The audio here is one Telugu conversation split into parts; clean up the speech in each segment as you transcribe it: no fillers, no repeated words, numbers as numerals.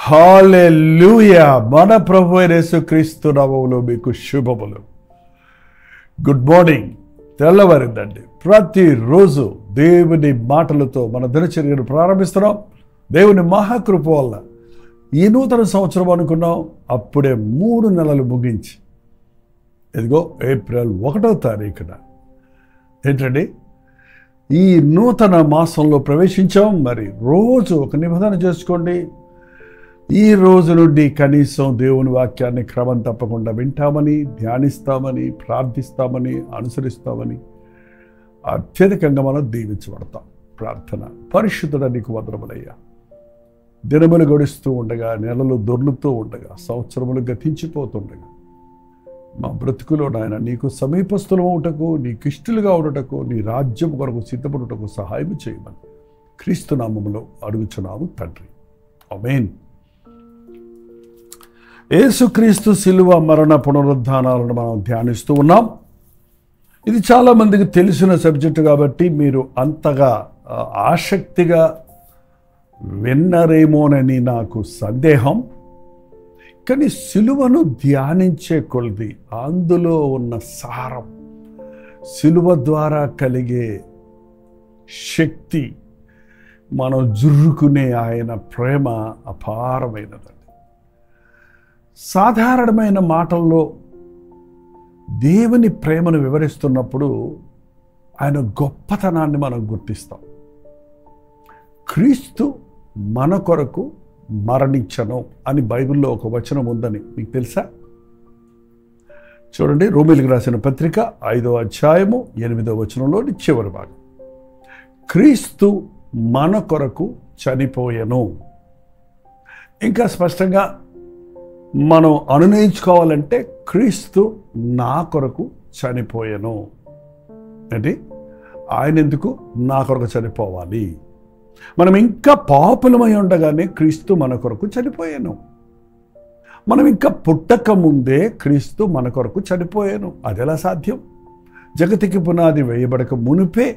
హల్లెలూయా. మన ప్రభు అయిన యేసుక్రీస్తు నామములో మీకు శుభములు. Good morning. తెల్లవారిందండి. ప్రతిరోజు దేవుని మాటలతో మన దినచర్యను ప్రారంభిస్తున్నాం. దేవుని మహాకృప వల్ల ఈ నూతన సంవత్సరం అనుకున్నాం, అప్పుడే 3 నెలలు ముగించి ఇదిగో ఏప్రిల్ 1వ తారీఖున ఏంటండి ఈ నూతన మాసంలో ప్రవేశించాం. మరి రోజు ఒక నిబంధన చేసుకోండి. ఈ రోజు నుండి కనీసం దేవుని వాక్యాన్ని క్రమం తప్పకుండా వింటామని, ధ్యానిస్తామని, ప్రార్థిస్తామని, అనుసరిస్తామని అత్యధికంగా మనం దీవించబడతాం. ప్రార్థన. పరిశుద్ధుడ నీకు వందనములయ్యా. దినములు గడుస్తూ ఉండగా, నెలలు దొర్లుతూ ఉండగా, సంవత్సరములు గతించిపోతుండగా మా బ్రతుకులో నాయన నీకు సమీపస్థులం ఉండటకు, నీకు ఇష్టలుగా ఉండటకు, నీ రాజ్యం కొరకు సిద్ధపడుటకు సహాయం చేయమని క్రీస్తు నామములో అడుగుచున్నాము తండ్రి. ఆమేన్. యేసుక్రీస్తు శిలువ మరణ పునరుద్ధానాలను మనం ధ్యానిస్తూ ఉన్నాం. ఇది చాలామందికి తెలిసిన సబ్జెక్టు కాబట్టి మీరు అంతగా ఆసక్తిగా విన్నరేమోనని నాకు సందేహం. కానీ శిలువను ధ్యానించే కొలది అందులో ఉన్న సారం, శిలువ ద్వారా కలిగే శక్తి, మనం జుర్రుకునే ఆయన ప్రేమ అపారమైనదండి. సాధారణమైన మాటల్లో దేవుని ప్రేమను వివరిస్తున్నప్పుడు ఆయన గొప్పతనాన్ని మనం గుర్తిస్తాం. క్రీస్తు మన కొరకు మరణించను అని బైబిల్లో ఒక వచనం ఉందని మీకు తెలుసా? చూడండి, రోమీయులకు రాసిన పత్రిక 5వ అధ్యాయము 8వ వచనంలోని చివరి భాగం. క్రీస్తు మన కొరకు చనిపోయెను. ఇంకా స్పష్టంగా మనం అనునయించుకోవాలంటే క్రీస్తు నా కొరకు చనిపోయెను. అంటే ఆయన ఎందుకు నా కొరకు చనిపోవాలి? మనం ఇంకా పాపులమై ఉండగానే క్రీస్తు మన కొరకు చనిపోయాను. మనం ఇంకా పుట్టక ముందే క్రీస్తు మన కొరకు చనిపోయాను. అది ఎలా సాధ్యం? జగతికి పునాది వేయబడక మునిపే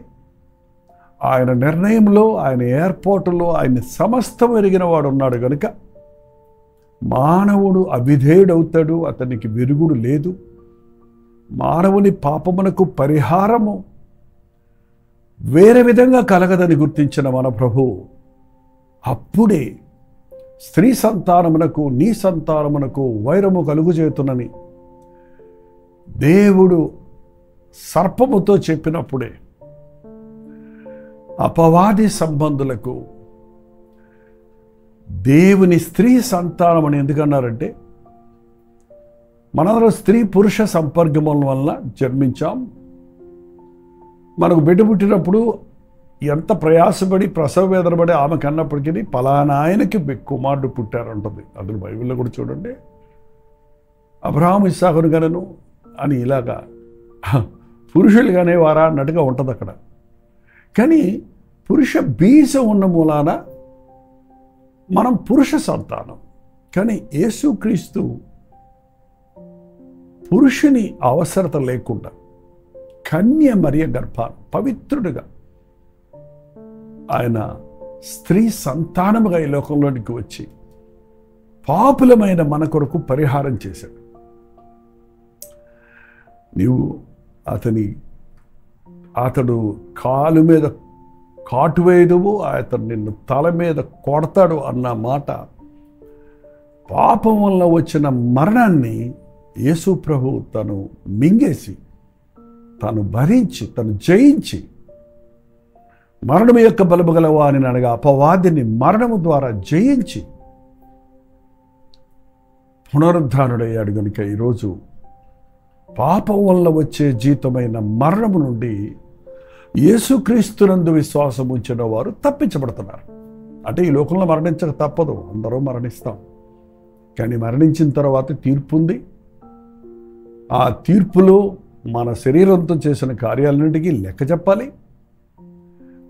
ఆయన నిర్ణయంలో, ఆయన ఏర్పాటులో ఆయన సమస్తం ఎరిగిన వాడు ఉన్నాడు కనుక మానవుడు అవిధేయుడవుతాడు, అతనికి విరుగుడు లేదు. మానవుని పాపమునకు పరిహారము వేరే విధంగా కలగదని గుర్తించిన మన ప్రభు అప్పుడే స్త్రీ సంతానమునకు నీ సంతానమునకు వైరము కలుగుచేతునని దేవుడు సర్పముతో చెప్పినప్పుడే అపవాది సంబంధులకు దేవుని స్త్రీ సంతానం అని ఎందుకన్నారంటే, మనందరం స్త్రీ పురుష సంపర్కం వల్ల జన్మించాం. మనకు బిడ్డ పుట్టినప్పుడు ఎంత ప్రయాసపడి ప్రసవ వేదనపడి ఆమె కన్నప్పటికీ పలానా ఆయనకి కుమారుడు పుట్టారంటుంది. అందులో బైబిల్లో కూడా చూడండి, అబ్రహాము ఇస్సాకును గనను అని ఇలాగా పురుషులుగానే వారా అన్నట్టుగా ఉంటుంది అక్కడ. కానీ పురుష బీజం ఉన్న మూలాన మనం పురుష సంతానం. కానీ యేసుక్రీస్తు పురుషుని అవసరత లేకుండా కన్య మరియ గర్భాన పవిత్రుడిగా ఆయన స్త్రీ సంతానముగా ఈ లోకంలోనికి వచ్చి పాపులమైన మన కొరకు పరిహారం చేశాడు. నీవు అతడు కాలు మీద కాటు వేయదువు, అతను నిన్ను తల మీద కొడతాడు అన్న మాట, పాపం వల్ల వచ్చిన మరణాన్ని యేసు ప్రభు తను మింగేసి, తను భరించి, తను జయించి, మరణము యొక్క బలము గలవా అని అనగా అపవాదిని మరణము ద్వారా జయించి పునరుద్ధానుడయ్యాడు. కనుక ఈరోజు పాపం వల్ల వచ్చే జీతమైన మరణము నుండి యేసుక్రీస్తునందు విశ్వాసం ఉంచిన వారు తప్పించబడుతున్నారు. అంటే ఈ లోకంలో మరణించక తప్పదు, అందరూ మరణిస్తాం. కానీ మరణించిన తర్వాత తీర్పు ఉంది. ఆ తీర్పులో మన శరీరంతో చేసిన కార్యాలన్నింటికీ లెక్క చెప్పాలి.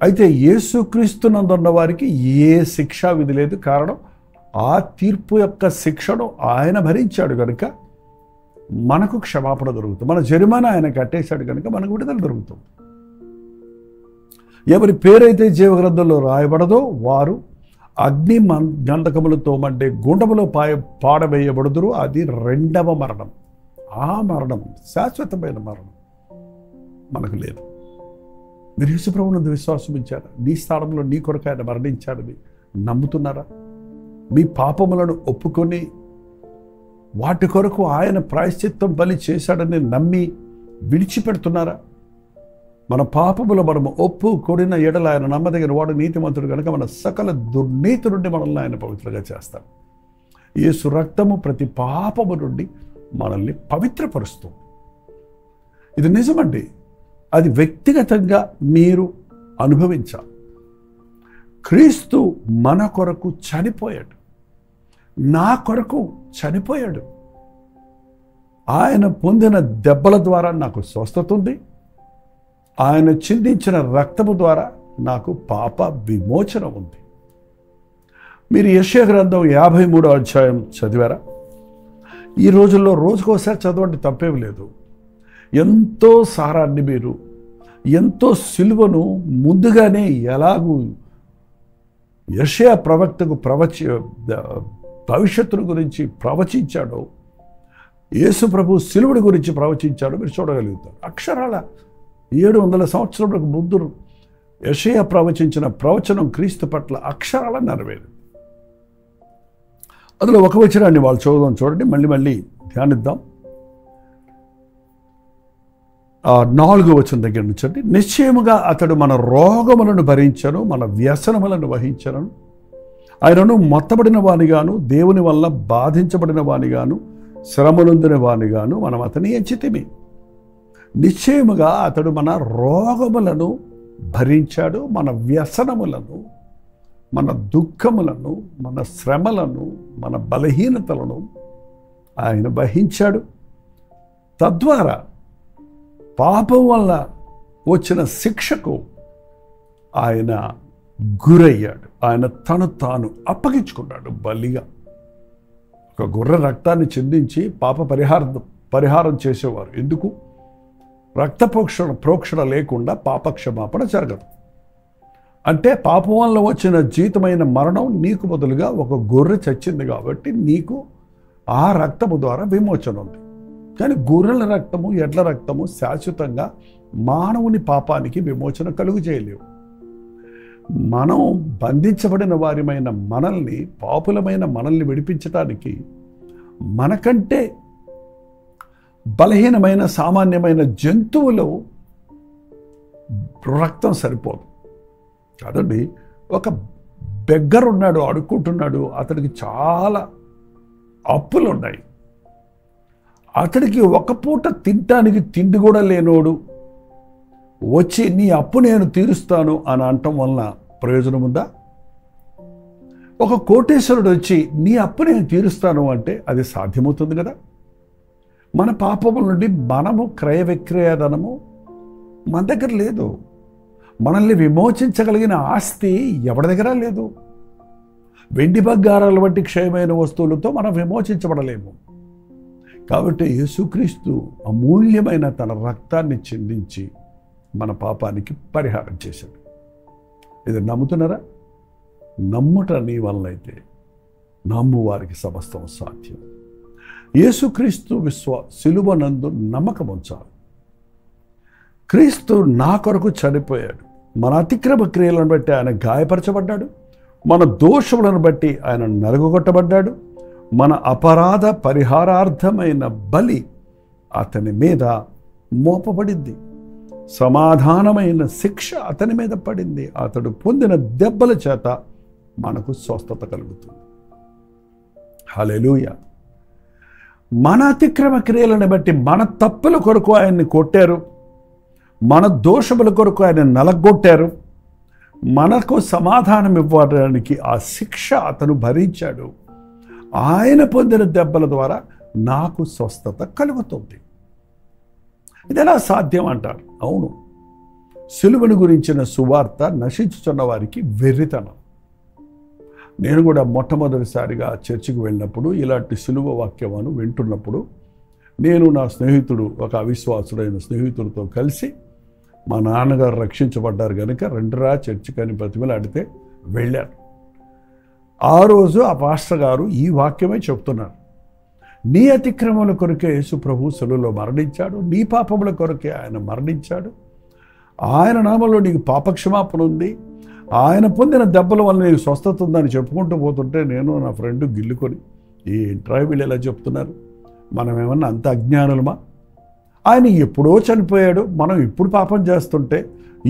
అయితే యేసుక్రీస్తునందున్న వారికి ఏ శిక్షా విధి లేదు. కారణం, ఆ తీర్పు యొక్క శిక్షను ఆయన భరించాడు కనుక మనకు క్షమాపణ దొరుకుతుంది. మన జరిమానా ఆయన కట్టేశాడు కనుక మనకు విడుదల దొరుకుతుంది. ఎవరి పేరైతే జీవగ్రంథంలో రాయబడదో వారు అగ్ని గంధకములతో మండే గుండములో పాడవేయబడుదురు. అది రెండవ మరణం. ఆ మరణం శాశ్వతమైన మరణం మనకు లేదు. మీరు యేసుప్రభువునందు విశ్వాసం ఇచ్చారా? నీ స్థానంలో నీ కొరకు ఆయన మరణించాడని నమ్ముతున్నారా? మీ పాపములను ఒప్పుకొని వాటి కొరకు ఆయన ప్రాయశ్చిత్తం బలి చేశాడని నమ్మి విడిచిపెడుతున్నారా? మన పాపములు మనము ఒప్పుకొనిన ఎడల ఆయన నమ్మదగిన వాడు, నీతిమంతుడు కనుక మన సకల దుర్నీతి నుండి మనల్ని ఆయన పవిత్రంగా చేస్తాడు. యేసు రక్తము ప్రతి పాపము నుండి మనల్ని పవిత్రపరుస్తుంది. ఇది నిజమండి. అది వ్యక్తిగతంగా మీరు అనుభవించాలి. క్రీస్తు మన కొరకు చనిపోయాడు, నా కొరకు చనిపోయాడు. ఆయన పొందిన దెబ్బల ద్వారా నాకు స్వస్థత ఉంది. ఆయన చిందించిన రక్తము ద్వారా నాకు పాప విమోచన ఉంది. మీరు యెషయా గ్రంథం 53వ అధ్యాయం చదివారా? ఈ రోజుల్లో రోజుకోసారి చదవండి, తప్పేమి లేదు. ఎంతో సారాన్ని మీరు, ఎంతో సిలువను ముందుగానే ఎలాగూ యెషయా ప్రవక్తకు భవిష్యత్తును గురించి ప్రవచించాడో, యేసు ప్రభు సిలువుడి గురించి ప్రవచించాడో మీరు చూడగలుగుతారు. అక్షరాల 700 సంవత్సరాలకు ముందు యెషయా ప్రవచించిన ప్రవచనం క్రీస్తు పట్ల అక్షరాల నెరవేరింది. అందులో ఒక వచనాన్ని వాళ్ళు చదువుదాం, చూడండి, మళ్ళీ ధ్యానిద్దాం. 4వ వచనం దగ్గర నుంచి, నిశ్చయముగా అతడు మన రోగములను భరించను, మన వ్యసనములను వహించను. ఆయనను మొత్తబడిన వానిగాను, దేవుని వల్ల బాధించబడిన వానిగాను, శ్రమనొందిన వానిగాను మనం అతని ఎంచితిమి. నిశ్చయముగా అతడు మన రోగములను భరించాడు, మన వ్యసనములను, మన దుఃఖములను, మన శ్రమలను, మన బలహీనతలను ఆయన వహించాడు. తద్వారా పాపం వల్ల వచ్చిన శిక్షకు ఆయన గురయ్యాడు. ఆయన తను తాను అప్పగించుకున్నాడు బలిగా. ఒక గొర్రె రక్తాన్ని చిందించి పాప పరిహారం చేసేవారు. ఎందుకు? రక్త ప్రోక్షణ లేకుండా పాపక్షమాపణ జరగదు. అంటే పాపం వల్ల వచ్చిన జీతమైన మరణం నీకు బదులుగా ఒక గొర్రె చచ్చింది కాబట్టి నీకు ఆ రక్తము ద్వారా విమోచన ఉంది. కానీ గొర్రెల రక్తము, ఎడ్ల రక్తము శాశ్వతంగా మానవుని పాపానికి విమోచన కలుగు చేయలేవు. మనం బంధించబడిన వారిమైన మనల్ని, పాపులమైన మనల్ని విడిపించటానికి మనకంటే బలహీనమైన సామాన్యమైన జంతువులు రక్తం సరిపోదు కాదండి. ఒక బెగ్గర్ ఉన్నాడు, అడుక్కుంటున్నాడు, అతడికి చాలా అప్పులు ఉన్నాయి. అతడికి ఒక పూట తినటానికి తిండి కూడా లేనోడు వచ్చి నీ అప్పు నేను తీరుస్తాను అని అనటం వలన ప్రయోజనం ఉందా? ఒక కోటేశ్వరుడు వచ్చి నీ అప్పు నేను తీరుస్తాను అంటే అది సాధ్యమవుతుంది కదా? మన పాపముల నుండి మనము క్రయ విక్రయధనము మన దగ్గర లేదు. మనల్ని విమోచించగలిగిన ఆస్తి ఎవరి దగ్గర లేదు. వెండి బంగారాల వంటి క్షయమైన వస్తువులతో మనం విమోచించబడలేము. కాబట్టి యేసుక్రీస్తు అమూల్యమైన తన రక్తాన్ని చిందించి మన పాపానికి పరిహారం చేశాడు. ఇది నమ్ముతున్నారా? నమ్ముట నీ వల్ల అయితే నమ్ము వారికి సమస్తం సాధ్యం. యేసుక్రీస్తు సిలువనందు నమ్మకం ఉంచాలి. క్రీస్తు నా కొరకు చనిపోయాడు. మన అతిక్రమ క్రియలను బట్టి ఆయన గాయపరచబడ్డాడు. మన దోషములను బట్టి ఆయన నలుగుగొట్టబడ్డాడు. మన అపరాధ పరిహారార్థమైన బలి అతని మీద మోపబడింది. సమాధానమైన శిక్ష అతని మీద పడింది. అతడు పొందిన దెబ్బల చేత మనకు స్వస్థత కలుగుతుంది. హల్లెలూయా. మన అతిక్రమ క్రియలను బట్టి మన తప్పుల కొరకు ఆయన్ని కొట్టారు. మన దోషముల కొరకు ఆయన నలగొట్టారు. మనకు సమాధానం ఇవ్వడానికి ఆ శిక్ష అతను భరించాడు. ఆయన పొందిన దెబ్బల ద్వారా నాకు స్వస్థత కలుగుతుంది. ఇది ఎలా సాధ్యం అంటారు? అవును, సిలువను గురించిన సువార్త నశించుతున్న వారికి వెర్రితనం. నేను కూడా మొట్టమొదటిసారిగా చర్చికి వెళ్ళినప్పుడు ఇలాంటి సిలువ వాక్యమును వింటున్నప్పుడు నేను నా స్నేహితుడు, ఒక అవిశ్వాసుడైన స్నేహితుడితో కలిసి, మా నాన్నగారు రక్షించబడ్డారు కనుక రెండురా చర్చికి అని బ్రతిమలాడితే వెళ్ళాను. ఆ రోజు ఆ పాస్టర్ గారు ఈ వాక్యమే చెప్తున్నారు. నీ అతిక్రమముల కొరకే యేసు ప్రభు శిలువలో మరణించాడు, నీ పాపముల కొరకే ఆయన మరణించాడు, ఆయన నామంలో నీకు పాపక్షమాపణ ఉంది, ఆయన పొందిన దెబ్బల వల్ల నీకు స్వస్థత ఉందని చెప్పుకుంటూ పోతుంటే నేను నా ఫ్రెండ్ గిల్లుకొని, ఈ ఇంటర్వ్యూలు ఎలా చెప్తున్నారు, మనం ఏమన్నా అంత అజ్ఞానులమా? ఆయన ఎప్పుడో చనిపోయాడు, మనం ఇప్పుడు పాపం చేస్తుంటే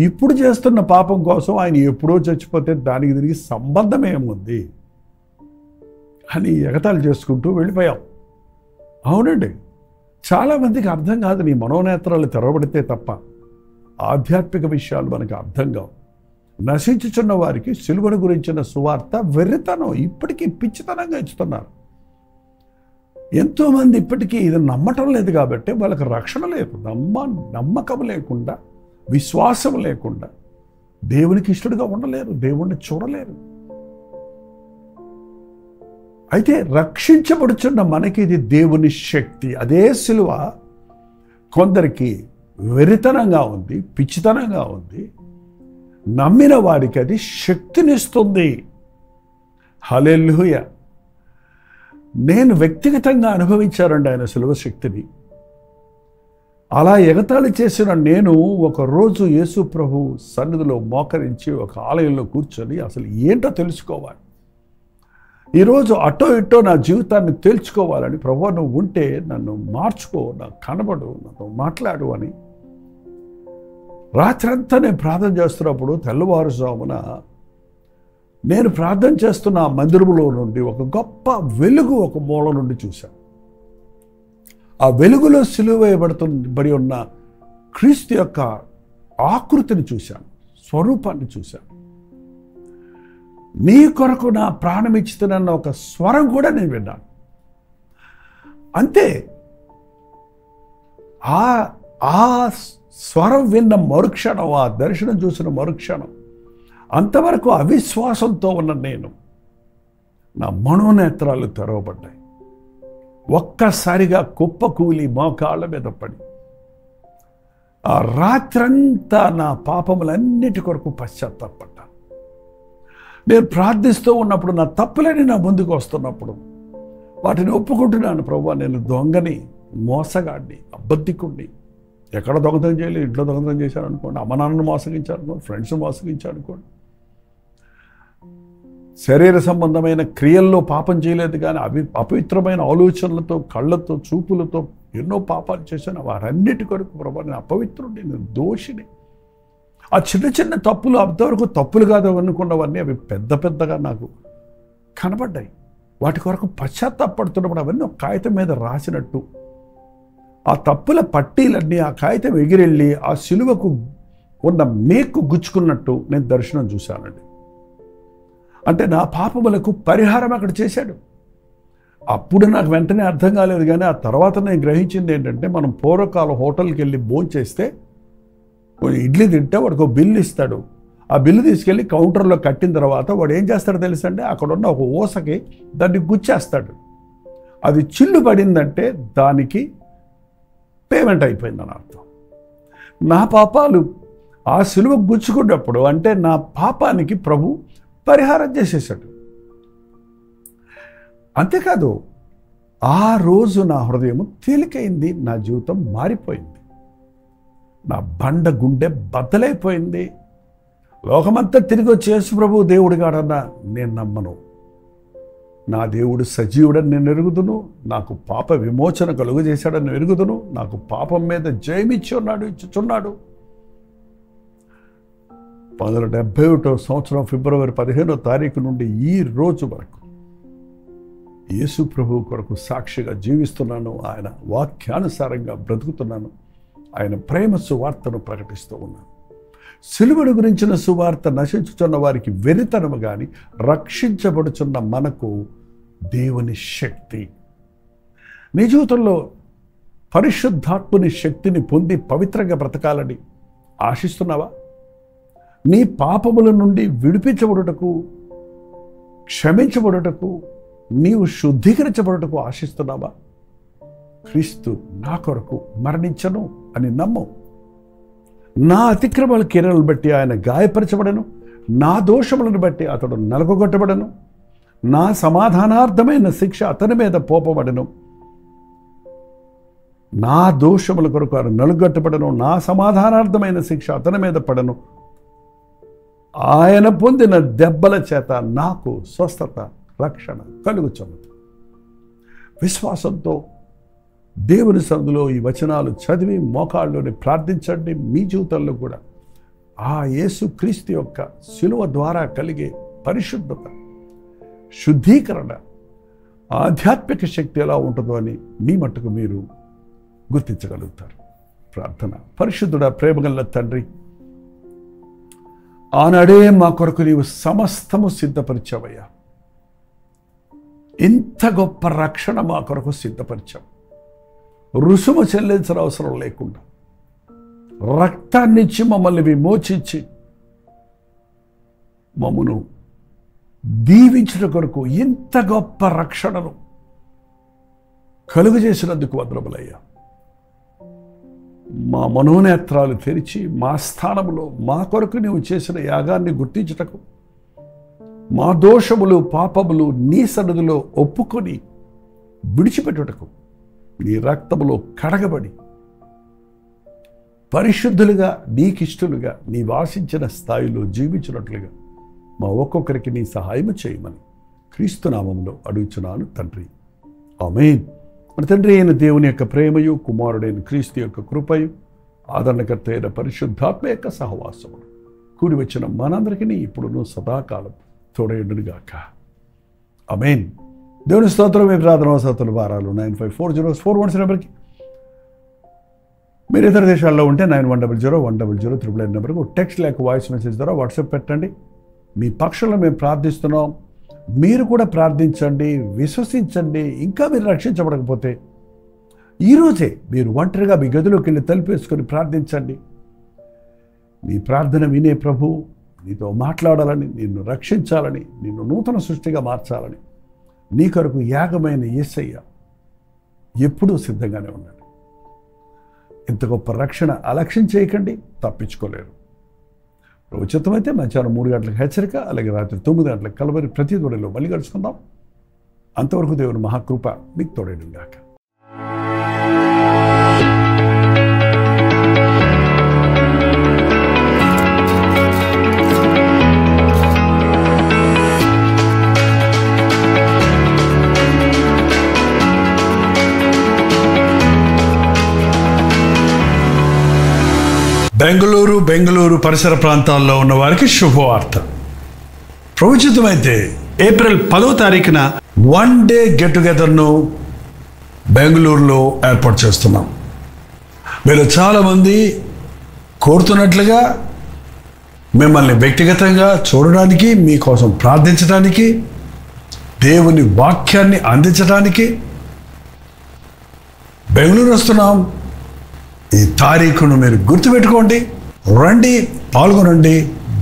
ఇప్పుడు చేస్తున్న పాపం కోసం ఆయన ఎప్పుడో చచ్చిపోతే దానికి తిరిగి సంబంధం ఏముంది అని ఎగతాళి చేసుకుంటూ వెళ్ళిపోయాం. అవునండి, చాలామందికి అర్థం కాదు. నీ మనోనేత్రాలు తెరవబడితే తప్ప ఆధ్యాత్మిక విషయాలు మనకు అర్థం కావు. నశించుచున్న వారికి సిలువను గురించిన సువార్త వెర్రితనం, ఇప్పటికీ పిచ్చితనంగా ఇస్తున్నారు. ఎంతోమంది ఇప్పటికీ ఇది నమ్మటం లేదు కాబట్టి వాళ్ళకి రక్షణ లేదు. నమ్మకం లేకుండా, విశ్వాసం లేకుండా దేవునికి ఇష్టడుగా ఉండలేరు, దేవుణ్ణి చూడలేరు. అయితే రక్షించబడుచున్న మనకి ఇది దేవుని శక్తి. అదే సిలువ కొందరికి వెరితనంగా ఉంది, పిచ్చితనంగా ఉంది. నమ్మిన వారికి అది శక్తినిస్తుంది. హల్లెలూయా. నేను వ్యక్తిగతంగా అనుభవించానండి ఆయన సిలువ శక్తిని. అలా ఎగతాళి చేసిన నేను ఒకరోజు యేసు ప్రభు సన్నిధిలో మోకరించి ఒక ఆలయంలో కూర్చొని అసలు ఏంటో తెలుసుకోవాలి, ఈరోజు అటో ఇటో నా జీవితాన్ని తేల్చుకోవాలని, ప్రభు నువ్వు ఉంటే నన్ను మార్చుకో, నాకు కనబడు, నాతో మాట్లాడు అని రాత్రంతా నేను ప్రార్థన చేస్తున్నప్పుడు తెల్లవారుజామున నేను ప్రార్థన చేస్తున్న ఆ మందిరంలో నుండి ఒక గొప్ప వెలుగు ఒక మూల నుండి చూశాను. ఆ వెలుగులో సిలువ వేయబడి ఉన్న క్రీస్తు యొక్క ఆకృతిని చూశాను, స్వరూపాన్ని చూశాను. నీ కొరకు నా ప్రాణం ఇచ్చితనన్న ఒక స్వరం కూడా నేను విన్నాను. అంతే, ఆ స్వరం విన్న మరుక్షణం, ఆ దర్శనం చూసిన మరుక్షణం, అంతవరకు అవిశ్వాసంతో ఉన్న నేను, నా మనోనేత్రాలు తెరవబడ్డాయి. ఒక్కసారిగా కుప్పకూలి మోకాళ్ళ మీద పడి ఆ రాత్రంతా నా పాపములన్నిటి కొరకు పశ్చాత్తాపడ్డాను. నేను ప్రార్థిస్తూ ఉన్నప్పుడు, నా తప్పులని నా ముందుకు వస్తున్నప్పుడు వాటిని ఒప్పుకుంటున్నాను. ప్రభువా, నేను దొంగని, మోసగాడిని, అబద్ధికుడిని. ఎక్కడ దొంగతనం చేయలేదు, ఇంట్లో దొంగతనం చేశాను అనుకోండి, అమ్మ నాన్నను మోసగించాను అనుకోండి, ఫ్రెండ్స్ మోసగించాను అనుకోండి, శరీర సంబంధమైన క్రియల్లో పాపం చేయలేదు, కానీ అపవిత్రమైన ఆలోచనలతో, కళ్ళతో, చూపులతో ఎన్నో పాపాలు చేశాను. వారన్నిటి కొరకు ప్రభువా నేను అపవిత్రుడిని, నేను దోషిని. ఆ చిన్న చిన్న తప్పులు అంతవరకు తప్పులు కాదు అనుకున్నవన్నీ అవి పెద్ద పెద్దగా నాకు కనబడ్డాయి. వాటి కొరకు పశ్చాత్తాపడుతున్నప్పుడు అవన్నీ ఒక కాగితం మీద రాసినట్టు ఆ తప్పుల పట్టీలన్నీ ఆ కాగితం ఎగిరెళ్ళి ఆ సిలువకు ఉన్న మేకు గుచ్చుకున్నట్టు నేను దర్శనం చూశానండి. అంటే నా పాపములకు పరిహారం అక్కడ చేశాడు. అప్పుడు నాకు వెంటనే అర్థం కాలేదు, కానీ ఆ తర్వాత నేను గ్రహించింది ఏంటంటే, మనం పూర్వకాలం హోటల్కి వెళ్ళి భోంచేస్తే ఇడ్లీ తింటే వాడికి ఒక బిల్లు ఇస్తాడు. ఆ బిల్లు తీసుకెళ్ళి కౌంటర్లో కట్టిన తర్వాత వాడు ఏం చేస్తాడో తెలుసండి, అక్కడ ఉన్న ఒక ఊసకి దాన్ని గుచ్చేస్తాడు. అది చిల్లు పడిందంటే దానికి పేమెంట్ అయిపోయిందని అర్థం. నా పాపాలు ఆ సిలువ గుచ్చుకున్నప్పుడు అంటే నా పాపానికి ప్రభు పరిహారం చేసేసాడు. అంతేకాదు, ఆ రోజు నా హృదయం తేలికైంది, నా జీవితం మారిపోయింది, నా బండ గుండె బద్దలైపోయింది. లోకమంతా తిరిగి వచ్చి యేసు ప్రభు దేవుడు కాడన్నా నేను నమ్మను. నా దేవుడు సజీవుడని నేను ఎరుగుదును, నాకు పాప విమోచన కలుగజేశాడని ఎరుగుదును, నాకు పాపం మీద ఇచ్చుచున్నాడు. 1971 సంవత్సరం ఫిబ్రవరి 15వ తారీఖు నుండి ఈ రోజు వరకు యేసు ప్రభు కొరకు సాక్షిగా జీవిస్తున్నాను. ఆయన వాక్యానుసారంగా బ్రతుకుతున్నాను. ఆయన ప్రేమ సువార్తను ప్రకటిస్తూ ఉన్నాను. సిలువను గురించిన సువార్త నశించుచున్న వారికి వెరితనము కానీ, రక్షించబడుచున్న మనకు దేవుని శక్తి. నీ జీవితంలో పరిశుద్ధాత్ముని శక్తిని పొంది పవిత్రంగా బ్రతకాలని ఆశిస్తున్నావా? నీ పాపముల నుండి విడిపించబడుటకు, క్షమించబడుటకు, నీవు శుద్ధీకరించబడుటకు ఆశిస్తున్నావా? క్రీస్తు నా కొరకు మరణించను అని నమ్ము. నా అతిక్రమాల కిరణాలను బట్టి ఆయన గాయపరచబడను, నా దోషములను బట్టి అతడు నలగొట్టబడను, నా సమాధానార్థమైన శిక్ష అతని మీద పోపబడను, నా దోషముల కొరకు ఆయన నలుగట్టబడను, నా సమాధానార్థమైన శిక్ష అతని మీద పడను, ఆయన పొందిన దెబ్బల చేత నాకు స్వస్థత రక్షణ కలుగుచున్నది. విశ్వాసంతో దేవుని సన్నిధిలో ఈ వచనాలు చదివి మోకాళ్ళలోని ప్రార్థించండి. మీ జీవితంలో కూడా ఆ యేసుక్రీస్తు యొక్క శిలువ ద్వారా కలిగే పరిశుద్ధత, శుద్ధీకరణ, ఆధ్యాత్మిక శక్తి ఎలా ఉంటుందో అని మీ మట్టుకు మీరు గుర్తించగలుగుతారు. ప్రార్థన. పరిశుద్ధుడా, ప్రేమగల తండ్రి, ఆనాడే మా కొరకు నీవు సమస్తము సిద్ధపరిచావయ్యా. ఇంత గొప్ప రక్షణ మా కొరకు సిద్ధపరిచావు. రుసుము చెల్లించిన అవసరం లేకుండా రక్తాన్నిచ్చి మమ్మల్ని విమోచించి మమ్మను దీవించిన కొరకు ఇంత గొప్ప రక్షణను కలుగజేసినందుకు వందనములయ్యా. మా మనోనేత్రాలు తెరిచి మా స్థానంలో మా కొరకు నీవు చేసిన యాగాన్ని గుర్తించుటకు, మా దోషములు పాపములు నీ సన్నిధిలో ఒప్పుకొని విడిచిపెట్టుటకు, నీ రక్తములో కడగబడి పరిశుద్ధులుగా, నీకిష్టులుగా, నీ వాసించిన స్థాయిలో జీవించినట్లుగా మా ఒక్కొక్కరికి నీ సహాయం చేయమని క్రీస్తు నామములో అడుగుచున్నాను తండ్రి. ఆమేన్. మన తండ్రి అయిన దేవుని యొక్క ప్రేమయు, కుమారుడైన క్రీస్తు యొక్క కృపయు, ఆదరణకర్త అయిన పరిశుద్ధాత్మ యొక్క సహవాసము కూడి వచ్చిన మనందరికీ ఇప్పుడును సదాకాలం తోడయుండునుగాక. ఆమేన్. దేవుని స్తోత్రం. మీ ప్రార్థన అవసరాలు వారాలు 954041 నెంబర్కి, మీరు ఇతర దేశాల్లో ఉంటే 91001000 నెంబర్కు టెక్స్ట్ లేక వాయిస్ మెసేజ్ ద్వారా వాట్సాప్ పెట్టండి. మీ పక్షంలో మేము ప్రార్థిస్తున్నాం. మీరు కూడా ప్రార్థించండి, విశ్వసించండి. ఇంకా మీరు రక్షించబడకపోతే ఈరోజే మీరు ఒంటరిగా మీ గదిలోకి వెళ్ళి తలుపేసుకొని ప్రార్థించండి. నీ ప్రార్థన వినే ప్రభు నీతో మాట్లాడాలని, నిన్ను రక్షించాలని, నిన్ను నూతన సృష్టిగా మార్చాలని నీ కొరకు యాగమైన యేసయ్య ఎప్పుడూ సిద్ధంగానే ఉన్నాడు. ఇంత గొప్ప రక్షణ అలక్ష్యం చేయకండి, తప్పించుకోలేరు. ఉచితమైతే మధ్యాహ్నం 3 గంటలకు హెచ్చరిక, అలాగే రాత్రి 9 గంటలకు కలవరి ప్రతి దూరంలో మళ్ళీ కలుసుకుందాం. అంతవరకు దేవుని మహాకృప మీకు తోడేడుగాక. బెంగళూరు పరిసర ప్రాంతాల్లో ఉన్న వారికి శుభవార్త. ప్రవచితమైతే ఏప్రిల్ 10వ తారీఖున 1 డే గెట్ టుగెదర్ను బెంగళూరులో ఏర్పాటు చేస్తున్నాం. మీరు చాలామంది కోరుతున్నట్లుగా మిమ్మల్ని వ్యక్తిగతంగా చూడడానికి, మీకోసం ప్రార్థించడానికి, దేవుని వాక్యాన్ని అందించడానికి బెంగళూరు వస్తున్నాం. ఈ తారీఖును మీరు గుర్తుపెట్టుకోండి. రండి, పాల్గొనండి,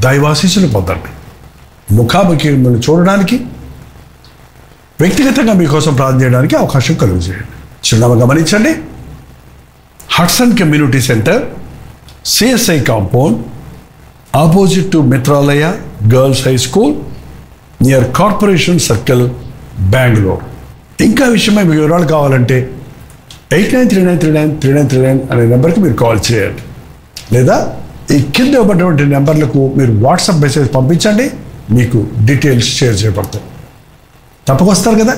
దైవాశీస్సులు పొందండి. ముఖాముఖి మిమ్మల్ని చూడడానికి, వ్యక్తిగతంగా మీకోసం ప్రార్థన చేయడానికి అవకాశం కలుగజేయండి. చిన్నగా గమనించండి. Hudson community centre, CSI compound, opposite to Mitralaya girls high school, near corporation circle, Bengaluru. ఇంకా విషయమై మీ వివరాలు కావాలంటే 8939393939 అనే నెంబర్కి మీరు కాల్ చేయండి. లేదా ఈ కింద ఇవ్వబడినటువంటి నెంబర్లకు మీరు వాట్సాప్ మెసేజ్ పంపించండి. మీకు డీటెయిల్స్ షేర్ చేయబడతాయి. తప్పకొస్తారు కదా.